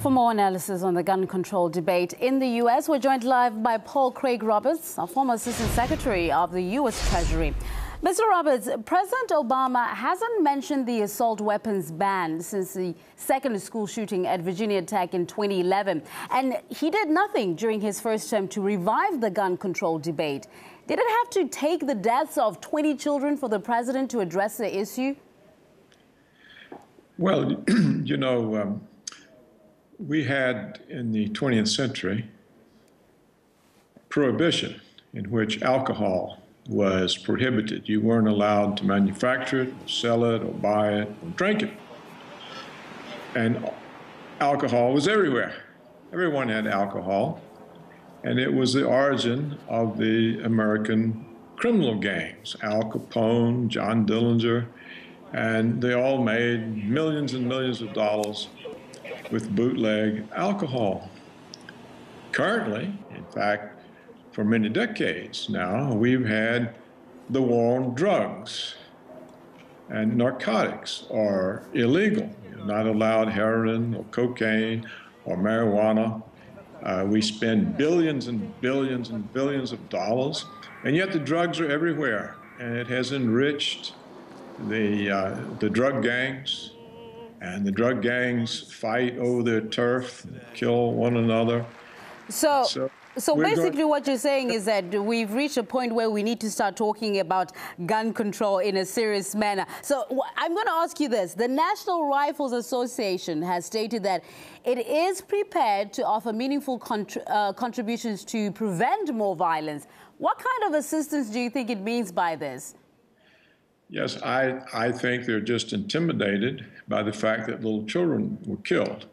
For more analysis on the gun control debate in the U.S., we're joined live by Paul Craig Roberts, a former Assistant Secretary of the U.S. Treasury. Mr. Roberts, President Obama hasn't mentioned the assault weapons ban since the second school shooting at Virginia Tech in 2011. And he did nothing during his first term to revive the gun control debate. Did it have to take the deaths of 20 children for the president to address the issue? Well, you know, we had in the 20th century prohibition in which alcohol was prohibited. You weren't allowed to manufacture it, or sell it, or buy it, or drink it. And alcohol was everywhere. Everyone had alcohol. And it was the origin of the American criminal gangs, Al Capone, John Dillinger, and they all made millions and millions of dollars with bootleg alcohol. Currently, in fact, for many decades now, we've had the war on drugs, and narcotics are illegal. You're not allowed heroin or cocaine or marijuana. We spend billions and billions and billions of dollars, and yet the drugs are everywhere, and it has enriched the drug gangs, and the drug gangs fight over their turf, kill one another. So basically what you're saying is that we've reached a point where we need to start talking about gun control in a serious manner. So I'm going to ask you this. The National Rifles Association has stated that it is prepared to offer meaningful contributions to prevent more violence. What kind of assistance do you think it means by this? Yes, I think they're just intimidated by the fact that little children were killed.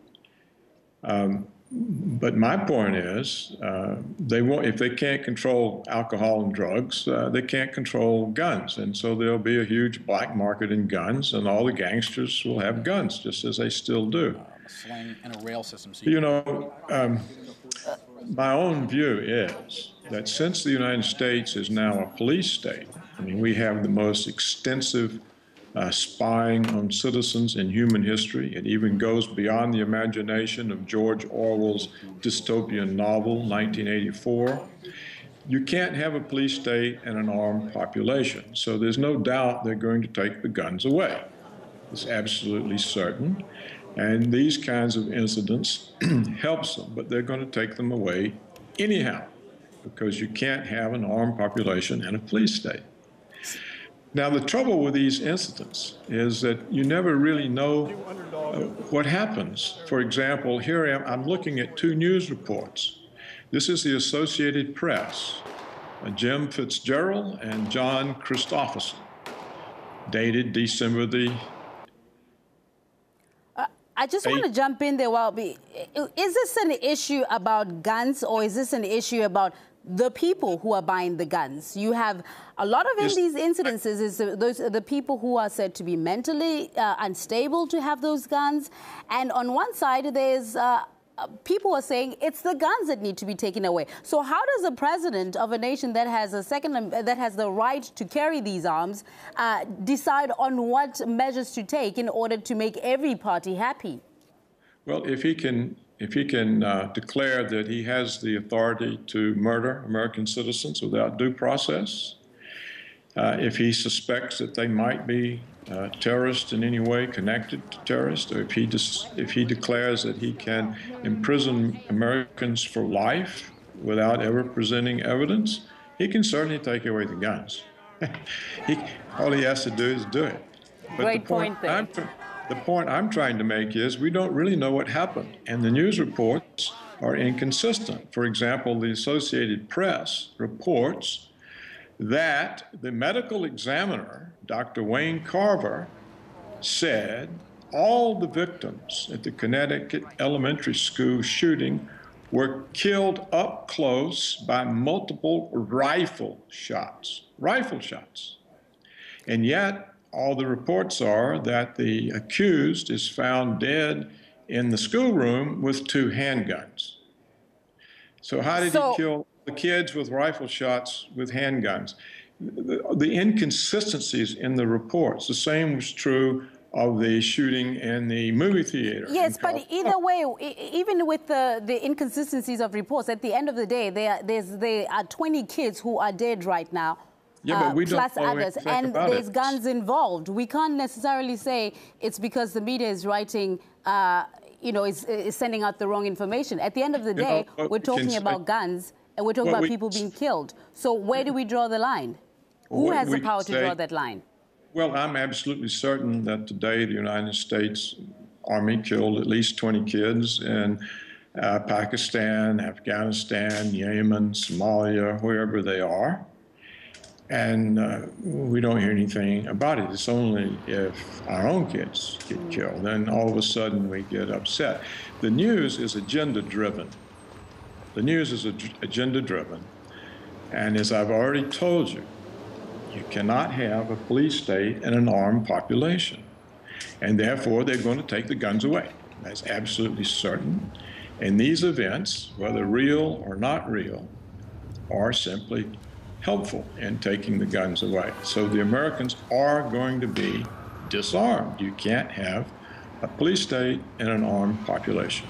But my point is, if they can't control alcohol and drugs, they can't control guns. And so there'll be a huge black market in guns, and all the gangsters will have guns, just as they still do. A sling and a rail system. So you know, my own view is that since the United States is now a police state, I mean, we have the most extensive spying on citizens in human history. It even goes beyond the imagination of George Orwell's dystopian novel, 1984. You can't have a police state and an armed population. So there's no doubt they're going to take the guns away. It's absolutely certain. And these kinds of incidents helps them, but they're going to take them away anyhow, because you can't have an armed population and a police state. Now, the trouble with these incidents is that you never really know what happens. For example, here I'm looking at two news reports. This is the Associated Press, Jim Fitzgerald and John Christopherson, dated December the I just want to jump in there. Well, is this an issue about guns, or is this an issue about the people who are buying the guns? You have a lot of in these incidences is the people who are said to be mentally unstable to have those guns, and on one side there's people are saying it's the guns that need to be taken away. So how does the president of a nation that has that has the right to carry these arms decide on what measures to take in order to make every party happy? Well, if he can declare that he has the authority to murder American citizens without due process, if he suspects that they might be terrorists in any way connected to terrorists, or if he declares that he can imprison Americans for life without ever presenting evidence, he can certainly take away the guns. All he has to do is do it. But Great point there. The point I'm trying to make is we don't really know what happened, and the news reports are inconsistent. For example, the Associated Press reports that the medical examiner, Dr. Wayne Carver, said all the victims at the Connecticut elementary school shooting were killed up close by multiple rifle shots. And yet, all the reports are that the accused is found dead in the schoolroom with 2 handguns. So how did he kill the kids with rifle shots with handguns? The inconsistencies in the reports. The same was true of the shooting in the movie theater. Yes, but either way, even with the inconsistencies of reports, at the end of the day, there are 20 kids who are dead right now. Yeah, but we plus don't know others, anything and about there's it. guns involved. We can't necessarily say it's because the media is writing, is sending out the wrong information. At the end of the day, we're talking about guns, and we're talking about people being killed. So where do we draw the line? Who has the power to draw that line? Well, I'm absolutely certain that today the United States Army killed at least 20 kids in Pakistan, Afghanistan, Yemen, Somalia, wherever they are. And we don't hear anything about it. It's only if our own kids get killed, then all of a sudden we get upset. The news is agenda-driven. The news is agenda-driven. And as I've already told you, you cannot have a police state and an armed population. And therefore, they're going to take the guns away. That's absolutely certain. And these events, whether real or not real, are simply helpful in taking the guns away. So the Americans are going to be disarmed. You can't have a police state and an armed population.